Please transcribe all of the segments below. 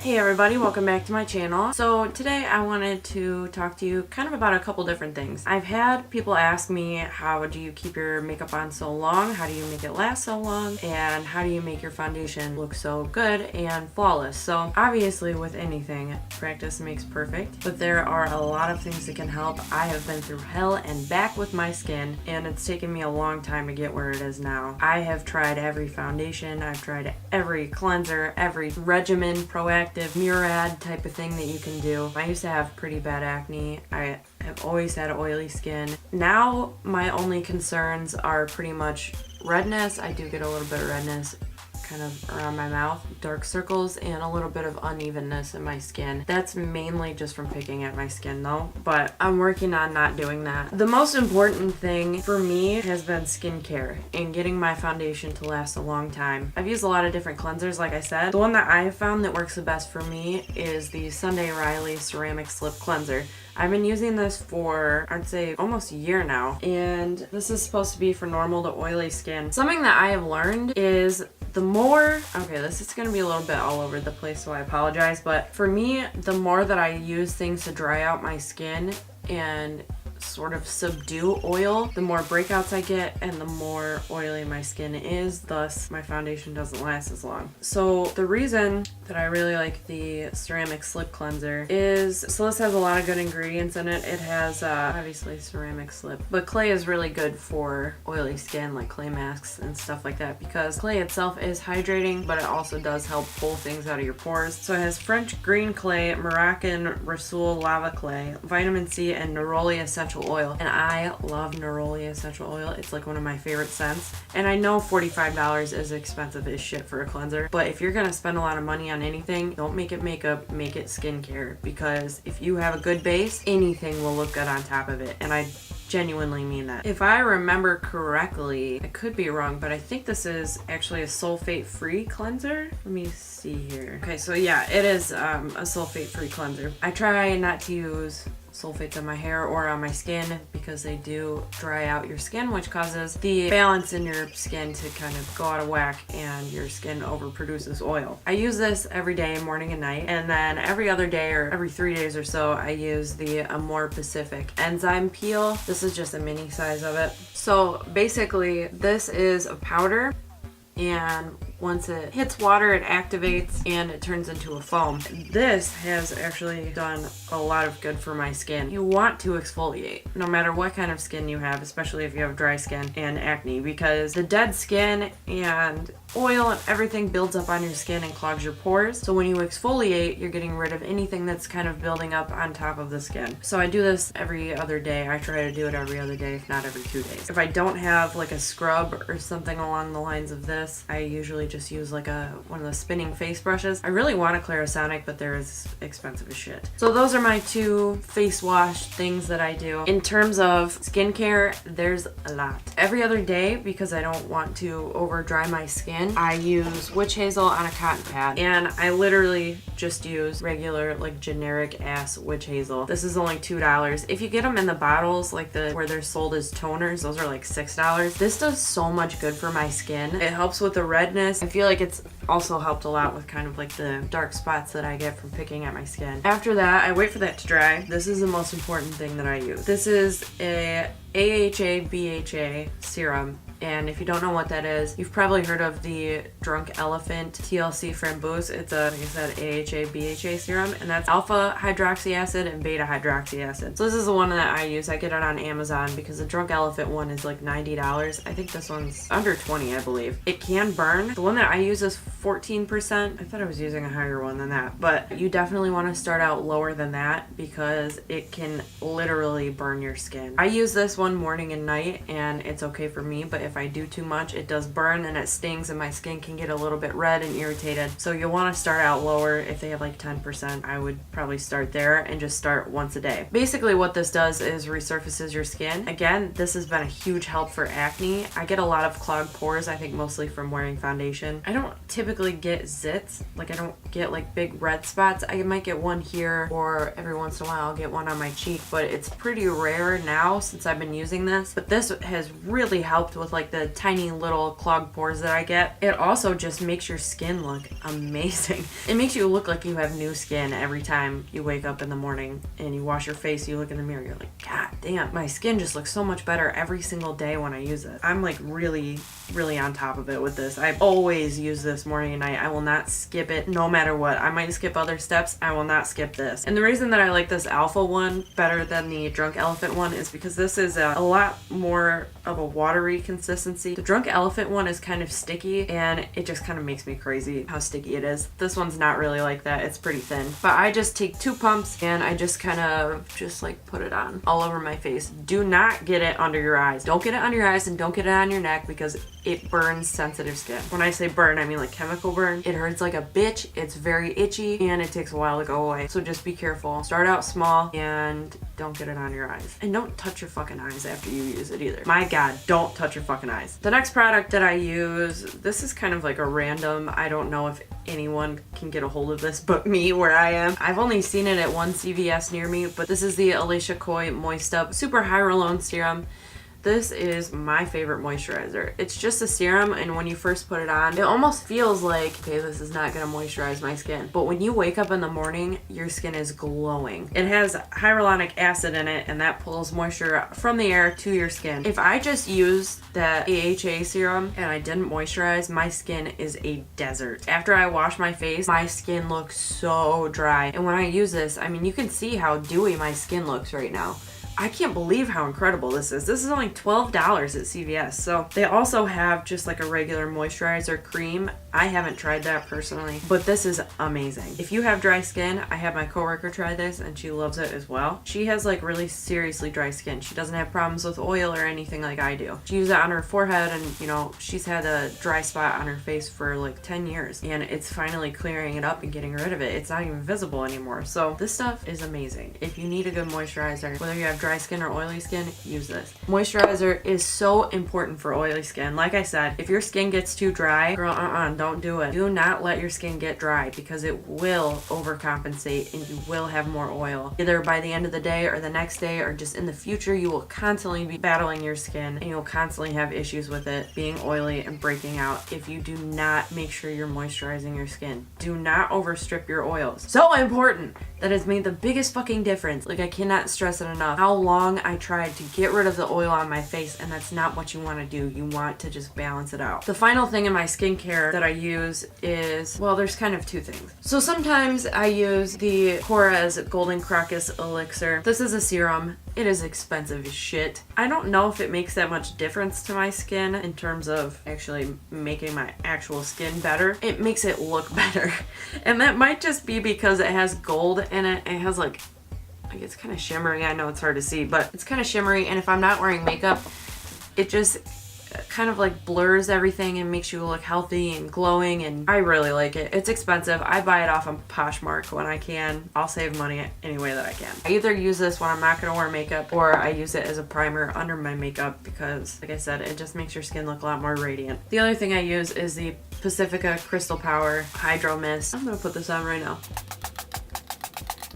Hey everybody, welcome back to my channel. So today I wanted to talk to you kind of about a couple different things. I've had people ask me, how do you keep your makeup on so long? How do you make it last so long? And how do you make your foundation look so good and flawless? So obviously with anything, practice makes perfect, but there are a lot of things that can help. I have been through hell and back with my skin, and it's taken me a long time to get where it is now. I have tried every foundation, I've tried every cleanser, every regimen, proactive, Murad type of thing that you can do. I used to have pretty bad acne. I have always had oily skin. Now my only concerns are pretty much redness. I do get a little bit of redness kind of around my mouth, dark circles, and a little bit of unevenness in my skin. That's mainly just from picking at my skin though, but I'm working on not doing that. The most important thing for me has been skincare and getting my foundation to last a long time. I've used a lot of different cleansers, like I said. The one that I have found that works the best for me is the Sunday Riley Ceramic Slip Cleanser. I've been using this for, I'd say, almost a year now, and this is supposed to be for normal to oily skin. Something that I have learned is the more, okay, this is going to be a little bit all over the place, so I apologize, but for me, the more that I use things to dry out my skin and sort of subdue oil, the more breakouts I get and the more oily my skin is, thus my foundation doesn't last as long. So the reason that I really like the ceramic slip cleanser is, so this has a lot of good ingredients in it. It has obviously ceramic slip, but clay is really good for oily skin, like clay masks and stuff like that, because clay itself is hydrating, but it also does help pull things out of your pores. So it has French green clay, Moroccan Rasoul lava clay, vitamin C, and neroli essential oil, and I love neroli essential oil. It's like one of my favorite scents, and I know $45 is expensive as shit for a cleanser, but if you're gonna spend a lot of money on anything, don't make it makeup, make it skincare, because if you have a good base, anything will look good on top of it, and I genuinely mean that. If I remember correctly, I could be wrong, but I think this is actually a sulfate-free cleanser. Let me see here. Okay, so yeah, it is a sulfate-free cleanser. I try not to use sulfates on my hair or on my skin because they do dry out your skin, which causes the balance in your skin to kind of go out of whack and your skin overproduces oil. I use this every day, morning and night, and then every other day or every 3 days or so I use the Amore Pacific Enzyme Peel. This is just a mini size of it. So basically this is a powder, and once it hits water, it activates and it turns into a foam. This has actually done a lot of good for my skin. You want to exfoliate, no matter what kind of skin you have, especially if you have dry skin and acne, because the dead skin and oil and everything builds up on your skin and clogs your pores. So when you exfoliate, you're getting rid of anything that's kind of building up on top of the skin. So I do this every other day. I try to do it every other day, if not every 2 days. If I don't have like a scrub or something along the lines of this, I usually just use like one of the spinning face brushes. I really want a Clarisonic, but they're as expensive as shit. So those are my two face wash things that I do. In terms of skincare, there's a lot. Every other day, because I don't want to over dry my skin, I use witch hazel on a cotton pad, and I literally just use regular, like, generic ass witch hazel. This is only $2. If you get them in the bottles, like where they're sold as toners, those are like $6. This does so much good for my skin. It helps with the redness. I feel like it's also helped a lot with kind of like the dark spots that I get from picking at my skin. After that, I wait for that to dry. This is the most important thing that I use. This is a AHA BHA serum. And if you don't know what that is, you've probably heard of the Drunk Elephant TLC Framboos. It's a, like I said, AHA BHA serum, and that's alpha hydroxy acid and beta hydroxy acid. So this is the one that I use. I get it on Amazon because the Drunk Elephant one is like $90. I think this one's under 20, I believe. It can burn. The one that I use is 14%. I thought I was using a higher one than that, but you definitely want to start out lower than that because it can literally burn your skin. I use this one morning and night, and it's okay for me, but if I do too much, it does burn and it stings, and my skin can get a little bit red and irritated. So you'll want to start out lower. If they have like 10%, I would probably start there and just start once a day. Basically what this does is resurfaces your skin. Again, this has been a huge help for acne. I get a lot of clogged pores, I think mostly from wearing foundation. I don't typically get zits, like I don't get like big red spots. I might get one here, or every once in a while I'll get one on my cheek, but it's pretty rare now since I've been using this. But this has really helped with like like the tiny little clogged pores that I get. It also just makes your skin look amazing. It makes you look like you have new skin every time you wake up in the morning and you wash your face, you look in the mirror, you're like, God damn, my skin just looks so much better every single day when I use it. I'm like really on top of it with this. I always use this morning and night. I will not skip it no matter what. I might skip other steps. I will not skip this. And the reason that I like this alpha one better than the Drunk Elephant one is because this is a lot more of a watery consistency. The Drunk Elephant one is kind of sticky and it just kind of makes me crazy how sticky it is. This one's not really like that. It's pretty thin. But I just take 2 pumps and I just kind of just like put it on all over my face. Do not get it under your eyes. Don't get it under your eyes and don't get it on your neck because it burns sensitive skin. When I say burn, I mean like chemical burn. It hurts like a bitch. It's very itchy and it takes a while to go away. So just be careful. Start out small and don't get it on your eyes. And don't touch your fucking eyes after you use it either. My God, don't touch your fucking eyes. The next product that I use, this is kind of like a random, I don't know if anyone can get a hold of this but me where I am. I've only seen it at one CVS near me, but this is the Elisha Moist Up Super Hyralurone Serum. This is my favorite moisturizer. It's just a serum, and when you first put it on, it almost feels like, okay, this is not gonna moisturize my skin. But when you wake up in the morning, your skin is glowing. It has hyaluronic acid in it, and that pulls moisture from the air to your skin. If I just used that AHA serum and I didn't moisturize, my skin is a desert. After I wash my face, my skin looks so dry. And when I use this, I mean, you can see how dewy my skin looks right now. I can't believe how incredible this is. This is only $12 at CVS. So they also have just like a regular moisturizer cream. I haven't tried that personally, but this is amazing. If you have dry skin, I had my coworker try this and she loves it as well. She has like really seriously dry skin. She doesn't have problems with oil or anything like I do. She uses it on her forehead and you know, she's had a dry spot on her face for like 10 years and it's finally clearing it up and getting rid of it. It's not even visible anymore. So this stuff is amazing. If you need a good moisturizer, whether you have dry skin or oily skin, use this. Moisturizer is so important for oily skin. Like I said, if your skin gets too dry, girl, don't do it. Do not let your skin get dry because it will overcompensate and you will have more oil. Either by the end of the day or the next day or just in the future, you will constantly be battling your skin and you'll constantly have issues with it being oily and breaking out if you do not make sure you're moisturizing your skin. Do not overstrip your oils. So important. That has made the biggest fucking difference. Like, I cannot stress it enough how long I tried to get rid of the oil on my face, and that's not what you want to do. You want to just balance it out. The final thing in my skincare that I use is, well, there's kind of 2 things. So sometimes I use the Korres Golden Krocus elixir. This is a serum. It is expensive as shit. I don't know if it makes that much difference to my skin in terms of actually making my actual skin better. It makes it look better. And that might just be because it has gold in it. It has like it's kind of shimmery. I know it's hard to see, but it's kind of shimmery. And if I'm not wearing makeup, it just kind of like blurs everything and makes you look healthy and glowing, and I really like it. It's expensive. I buy it off of Poshmark when I can. I'll save money any way that I can. I either use this when I'm not going to wear makeup or I use it as a primer under my makeup because, like I said, it just makes your skin look a lot more radiant. The other thing I use is the Pacifica Crystal Power Hydro Mist. I'm going to put this on right now.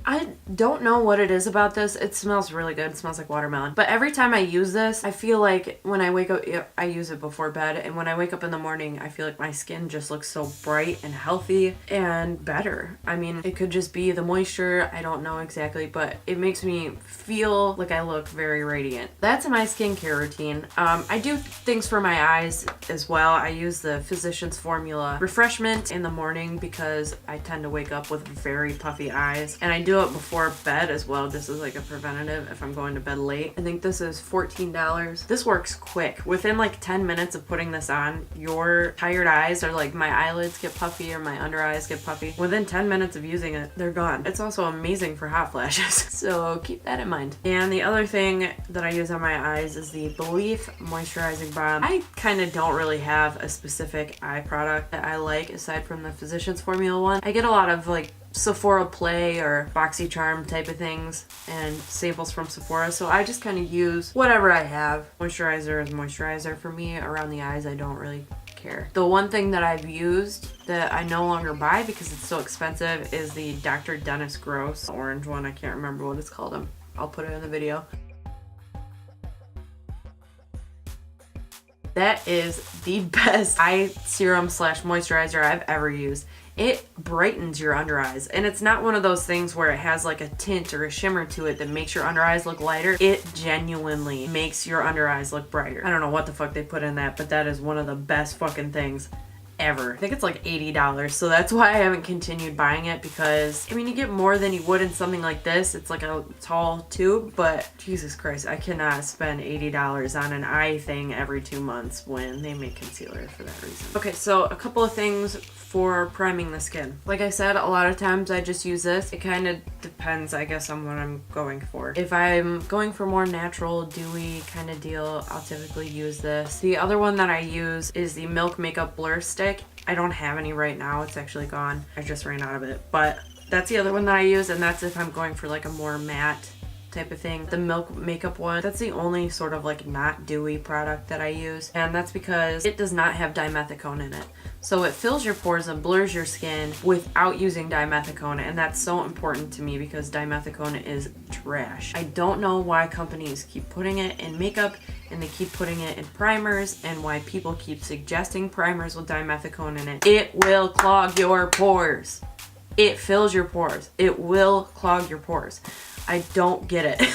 I don't know what it is about this. It smells really good. It smells like watermelon. But every time I use this, I feel like when I wake up, I use it before bed, and when I wake up in the morning, I feel like my skin just looks so bright and healthy and better. I mean, it could just be the moisture. I don't know exactly, but it makes me feel like I look very radiant. That's my skincare routine. I do things for my eyes as well. I use the Physicians Formula Refreshmint in the morning because I tend to wake up with very puffy eyes, and I do it before bed as well, just as like a preventative if I'm going to bed late. I think this is $14. This works quick. Within like 10 minutes of putting this on, your tired eyes or like my eyelids get puffy or my under eyes get puffy. Within 10 minutes of using it, they're gone. It's also amazing for hot flashes, so keep that in mind. And the other thing that I use on my eyes is the Belif Moisturizing Balm. I kind of don't really have a specific eye product that I like aside from the Physicians Formula one. I get a lot of like Sephora Play or BoxyCharm type of things and samples from Sephora, so I just kind of use whatever I have. Moisturizer is moisturizer for me. Around the eyes, I don't really care. The one thing that I've used that I no longer buy because it's so expensive is the Dr. Dennis Gross orange one. I can't remember what it's called. I'll put it in the video. That is the best eye serum slash moisturizer I've ever used. It brightens your under eyes, and it's not one of those things where it has like a tint or a shimmer to it that makes your under eyes look lighter. It genuinely makes your under eyes look brighter. I don't know what the fuck they put in that, but that is one of the best fucking things ever. I think it's like $80, so that's why I haven't continued buying it, because I mean, you get more than you would in something like this. It's like a tall tube, but Jesus Christ, I cannot spend $80 on an eye thing every 2 months when they make concealer for that reason. Okay, so a couple of things for priming the skin. Like I said, a lot of times I just use this. It kind of depends, I guess, on what I'm going for. If I'm going for more natural, dewy kind of deal, I'll typically use this. The other one that I use is the Milk Makeup Blur Stick. I don't have any right now. It's actually gone. I just ran out of it. But that's the other one that I use, and that's if I'm going for like a more matte type of thing. The Milk Makeup one, that's the only sort of like not dewy product that I use, and that's because it does not have dimethicone in it. So it fills your pores and blurs your skin without using dimethicone, and that's so important to me because dimethicone is trash. I don't know why companies keep putting it in makeup and they keep putting it in primers, and why people keep suggesting primers with dimethicone in it. It will clog your pores. It fills your pores. It will clog your pores. I don't get it.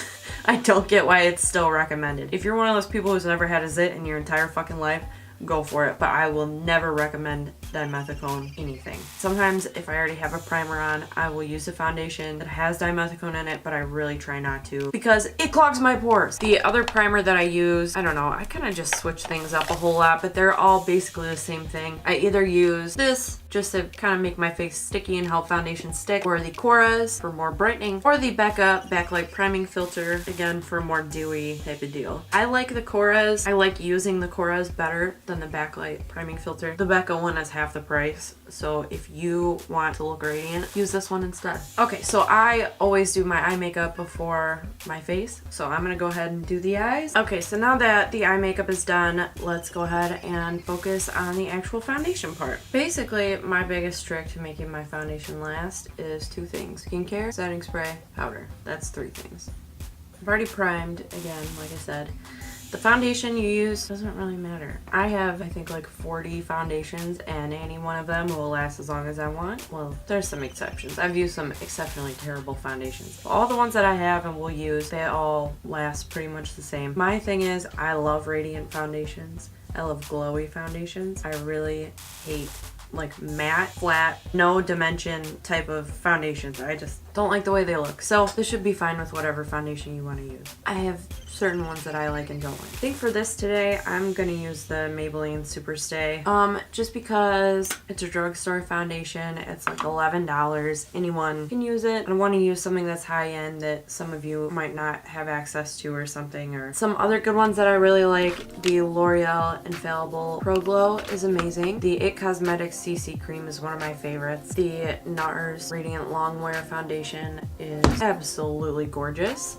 I don't get why it's still recommended. If you're one of those people who's never had a zit in your entire fucking life, go for it, but I will never recommend dimethicone anything. Sometimes if I already have a primer on, I will use a foundation that has dimethicone in it, but I really try not to because it clogs my pores. The other primer that I use, I don't know, I kind of just switch things up a whole lot, but they're all basically the same thing. I either use this just to kind of make my face sticky and help foundation stick, or the Korres for more brightening, or the Becca Backlight Priming Filter, again for more dewy type of deal. I like the Korres. I like using the Korres better than the Backlight Priming Filter. The Becca one is half the price, so if you want to look radiant, use this one instead. Okay, so I always do my eye makeup before my face, so I'm gonna go ahead and do the eyes. Okay, so now that the eye makeup is done, let's go ahead and focus on the actual foundation part. Basically, my biggest trick to making my foundation last is 2 things: skincare, setting spray, powder. That's 3 things. I've already primed again, like I said. The foundation you use doesn't really matter. I have, I think, like 40 foundations, and any one of them will last as long as I want. Well, there's some exceptions. I've used some exceptionally terrible foundations. But all the ones that I have and will use, they all last pretty much the same. My thing is, I love radiant foundations. I love glowy foundations. I really hate like matte, flat, no dimension type of foundations. I just don't like the way they look. So this should be fine with whatever foundation you want to use. I have certain ones that I like and don't like. I think for this today, I'm gonna use the Maybelline Superstay. Just because it's a drugstore foundation. It's like $11. Anyone can use it. I want to use something that's high end that some of you might not have access to or something. Or some other good ones that I really like. The L'Oreal Infallible Pro Glow is amazing. The IT Cosmetics CC Cream is one of my favorites. The NARS Radiant Longwear Foundation is absolutely gorgeous,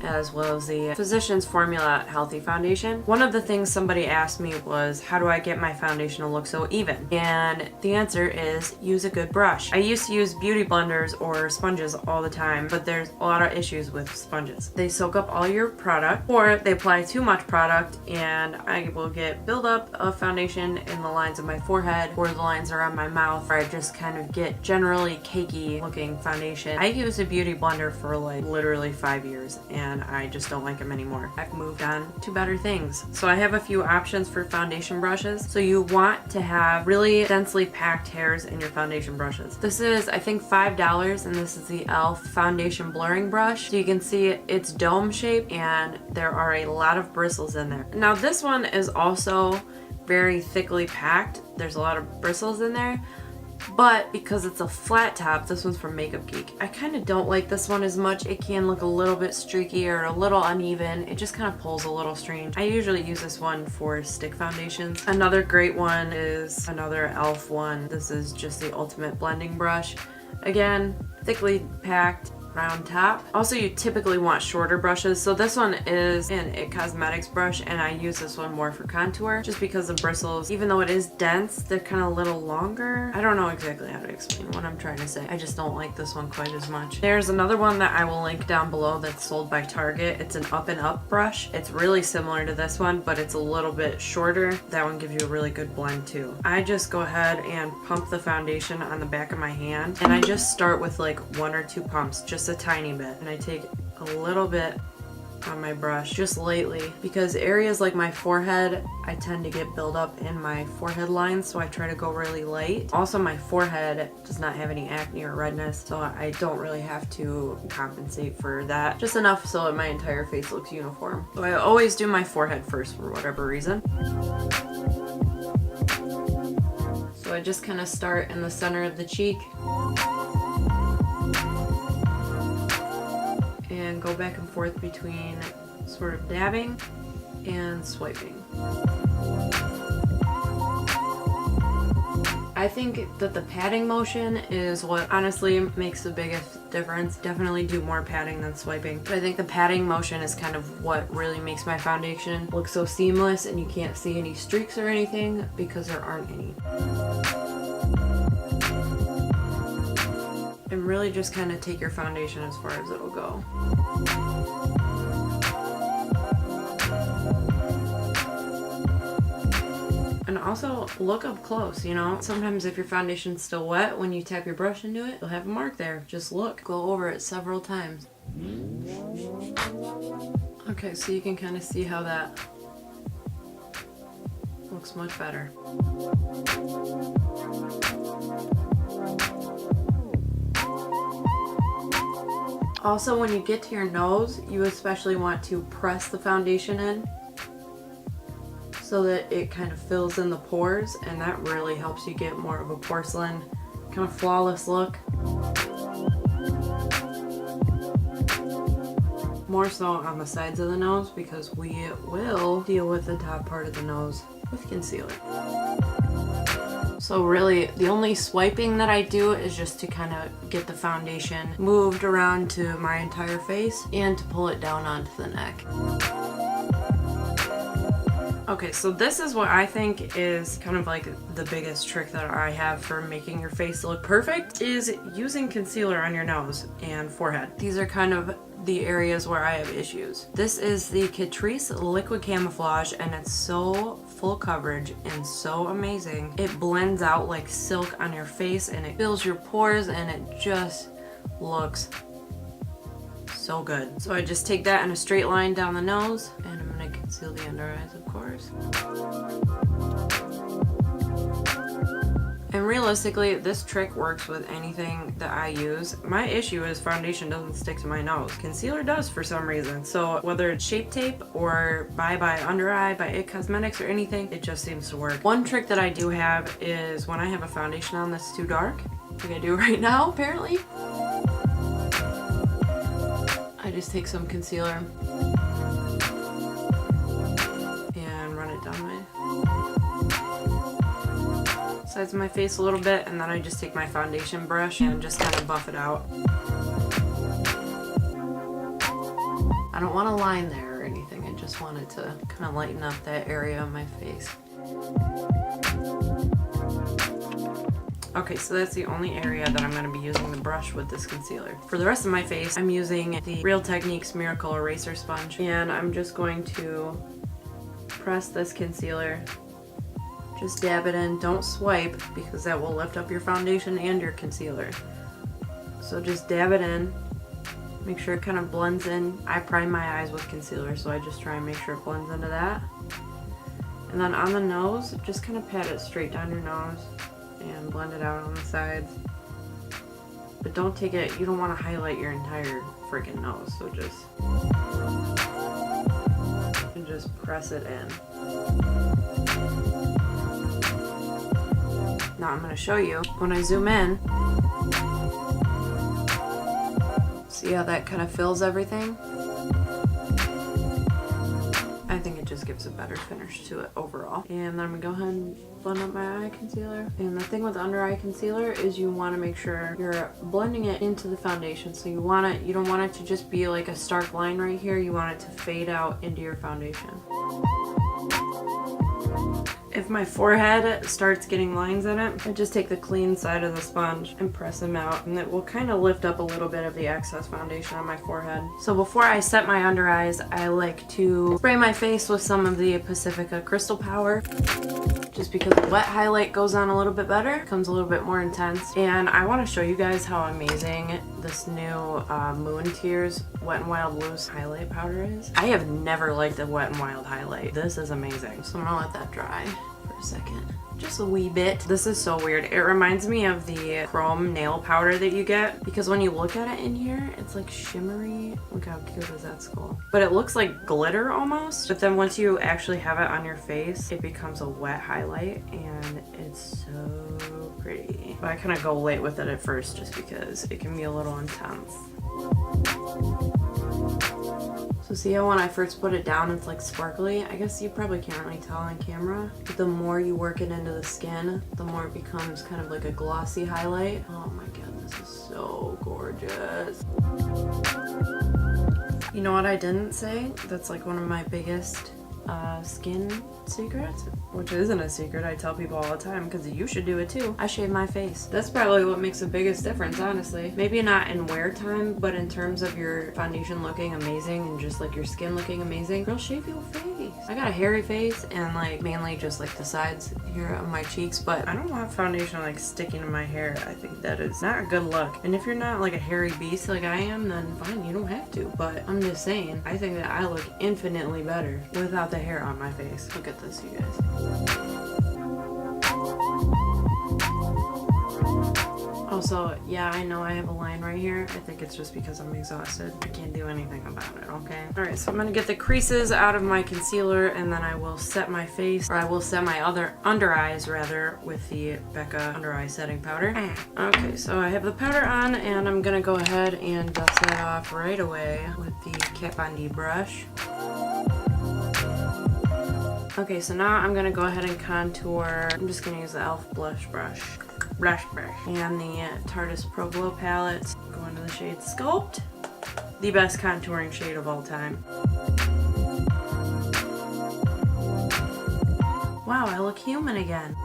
as well as the Physicians Formula Healthy Foundation. One of the things somebody asked me was, how do I get my foundation to look so even? And the answer is, use a good brush. I used to use beauty blenders or sponges all the time, but there's a lot of issues with sponges. They soak up all your product, or they apply too much product, and I will get buildup of foundation in the lines of my forehead or the lines around my mouth, or I just kind of get generally cakey looking foundation. I used a beauty blender for like literally 5 years, and I just don't like them anymore. I've moved on to better things. So I have a few options for foundation brushes. So you want to have really densely packed hairs in your foundation brushes. This is, I think, $5, and this is the e.l.f. Foundation Blurring Brush. So you can see it's dome shaped, and there are a lot of bristles in there. Now this one is also very thickly packed. There's a lot of bristles in there. But because it's a flat top, this one's from Makeup Geek. I kind of don't like this one as much. It can look a little bit streaky or a little uneven. It just kind of pulls a little strange. I usually use this one for stick foundations. Another great one is another e.l.f. one. This is just the Ultimate Blending Brush. Again, thickly packed, round top. Also, you typically want shorter brushes. So this one is an It Cosmetics brush, and I use this one more for contour just because the bristles, even though it is dense, they're kind of a little longer. I don't know exactly how to explain what I'm trying to say. I just don't like this one quite as much. There's another one that I will link down below that's sold by Target. It's an Up and Up brush. It's really similar to this one, but it's a little bit shorter. That one gives you a really good blend too. I just go ahead and pump the foundation on the back of my hand, and I just start with like 1 or 2 pumps, just a tiny bit, and I take a little bit on my brush just lightly, because areas like my forehead, I tend to get buildup in my forehead lines, so I try to go really light. Also, my forehead does not have any acne or redness, so I don't really have to compensate for that. Just enough so that my entire face looks uniform. So I always do my forehead first for whatever reason. So I just kind of start in the center of the cheek and go back and forth between sort of dabbing and swiping. I think that the patting motion is what honestly makes the biggest difference. Definitely do more patting than swiping. But I think the patting motion is kind of what really makes my foundation look so seamless, and you can't see any streaks or anything because there aren't any. And really just kind of take your foundation as far as it'll go. And also look up close, you know? Sometimes if your foundation's still wet, when you tap your brush into it, you'll have a mark there. Just look. Go over it several times. Okay, so you can kind of see how that looks much better. Also, when you get to your nose, you especially want to press the foundation in so that it kind of fills in the pores, and that really helps you get more of a porcelain, kind of flawless look. More so on the sides of the nose, because we will deal with the top part of the nose with concealer. So really, the only swiping that I do is just to kind of get the foundation moved around to my entire face and to pull it down onto the neck. Okay, so this is what I think is kind of like the biggest trick that I have for making your face look perfect, is using concealer on your nose and forehead. These are kind of the areas where I have issues. This is the Catrice Liquid Camouflage, and it's so full coverage and so amazing. It blends out like silk on your face, and it fills your pores, and it just looks so good. So I just take that in a straight line down the nose, and I'm gonna conceal the under eyes, of course. And realistically, this trick works with anything that I use. My issue is foundation doesn't stick to my nose. Concealer does for some reason. So whether it's Shape Tape or by Under Eye by It Cosmetics or anything, it just seems to work. One trick that I do have is when I have a foundation on that's too dark, like I do right now apparently, I just take some concealer and run it down my sides of my face a little bit, and then I just take my foundation brush and just kind of buff it out. I don't want a line there or anything, I just wanted to kind of lighten up that area of my face. Okay, so that's the only area that I'm going to be using the brush with this concealer. For the rest of my face, I'm using the Real Techniques Miracle Eraser Sponge, and I'm just going to press this concealer. Just dab it in, don't swipe because that will lift up your foundation and your concealer. So just dab it in, make sure it kind of blends in. I prime my eyes with concealer, so I just try and make sure it blends into that. And then on the nose, just kind of pat it straight down your nose and blend it out on the sides. But don't take it, you don't want to highlight your entire freaking nose, so just press it in. Now I'm going to show you, when I zoom in, see how that kind of fills everything? I think it just gives a better finish to it overall. And then I'm gonna go ahead and blend up my eye concealer. And the thing with under eye concealer is you want to make sure you're blending it into the foundation. So you don't want it to just be like a stark line right here. You want it to fade out into your foundation. If my forehead starts getting lines in it, I just take the clean side of the sponge and press them out, and it will kind of lift up a little bit of the excess foundation on my forehead. So before I set my under eyes, I like to spray my face with some of the Pacifica Crystal Power, just because the wet highlight goes on a little bit better, comes a little bit more intense. And I want to show you guys how amazing this new Moon Tears Wet n Wild Loose highlight powder is. I have never liked the Wet n Wild highlight. This is amazing. So I'm gonna let that dry for a second. Just a wee bit. This is so weird. It reminds me of the chrome nail powder that you get, because when you look at it in here, it's like shimmery. Look how cute is that skull. But it looks like glitter almost. But then once you actually have it on your face, it becomes a wet highlight, and it's so pretty. But I kind of go late with it at first just because it can be a little intense. So see how when I first put it down, it's like sparkly? I guess you probably can't really tell on camera. But the more you work it into the skin, the more it becomes kind of like a glossy highlight. Oh my god, this is so gorgeous. You know what I didn't say? That's like one of my biggest skin secrets, which isn't a secret. I tell people all the time because you should do it too. I shave my face. That's probably what makes the biggest difference, honestly. Maybe not in wear time, but in terms of your foundation looking amazing and just like your skin looking amazing, girl, shave your face. I got a hairy face and like mainly just like the sides here of my cheeks, but I don't want foundation like sticking to my hair. I think that is not a good look. And if you're not like a hairy beast like I am, then fine, you don't have to. But I'm just saying, I think that I look infinitely better without the hair on my face. Look at this, you guys. Also, yeah, I know I have a line right here. I think it's just because I'm exhausted. I can't do anything about it, okay? Alright, so I'm gonna get the creases out of my concealer, and then I will set my face, or I will set my other under eyes rather, with the Becca under eye setting powder. Okay, so I have the powder on, and I'm gonna go ahead and dust that off right away with the Kat Von D brush. Okay, so now I'm gonna go ahead and contour. I'm just gonna use the e.l.f. blush brush. And the Tarte's Pro Glow palette. Go into the shade Sculpt. The best contouring shade of all time. Wow, I look human again.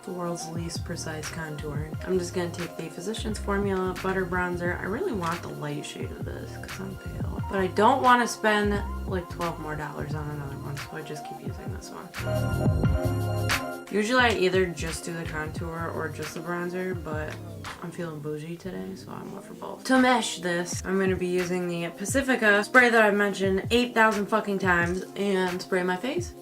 The world's least precise contouring. I'm just gonna take the Physicians Formula Butter Bronzer. I really want the light shade of this because I'm pale. But I don't want to spend like $12 more on another one, so I just keep using this one. Usually I either just do the contour or just the bronzer, but I'm feeling bougie today, so I'm going for both. To mesh this, I'm going to be using the Pacifica spray that I've mentioned 8,000 fucking times and spray my face.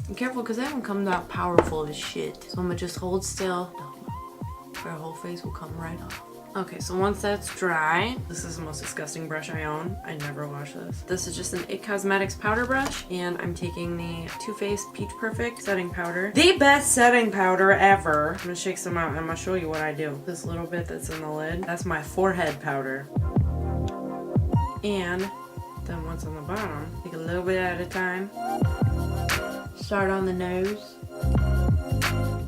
Be careful because that one comes out powerful as shit. So I'm going to just hold still. Our whole face will come right off. Okay, so once that's dry, this is the most disgusting brush I own. I never wash this. This is just an IT Cosmetics powder brush, and I'm taking the Too Faced Peach Perfect setting powder. The best setting powder ever. I'm gonna shake some out and I'm gonna show you what I do. This little bit that's in the lid, that's my forehead powder. And then what's on the bottom, take a little bit at a time. Start on the nose.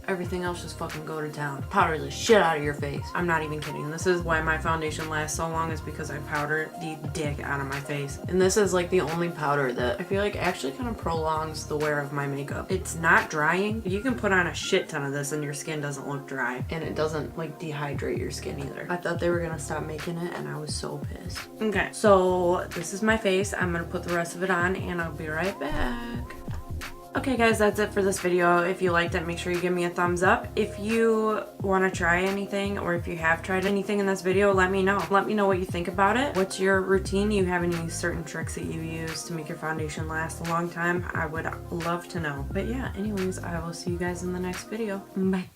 Everything else just fucking go to town. Powder the shit out of your face. I'm not even kidding. This is why my foundation lasts so long, is because I powder the dick out of my face. And this is like the only powder that I feel like actually kind of prolongs the wear of my makeup. It's not drying. You can put on a shit ton of this and your skin doesn't look dry. And it doesn't like dehydrate your skin either. I thought they were gonna stop making it and I was so pissed. Okay, so this is my face. I'm gonna put the rest of it on and I'll be right back. Okay guys, that's it for this video. If you liked it, make sure you give me a thumbs up. If you want to try anything, or if you have tried anything in this video, let me know. Let me know what you think about it. What's your routine? Do you have any certain tricks that you use to make your foundation last a long time? I would love to know. But yeah, anyways, I will see you guys in the next video. Bye.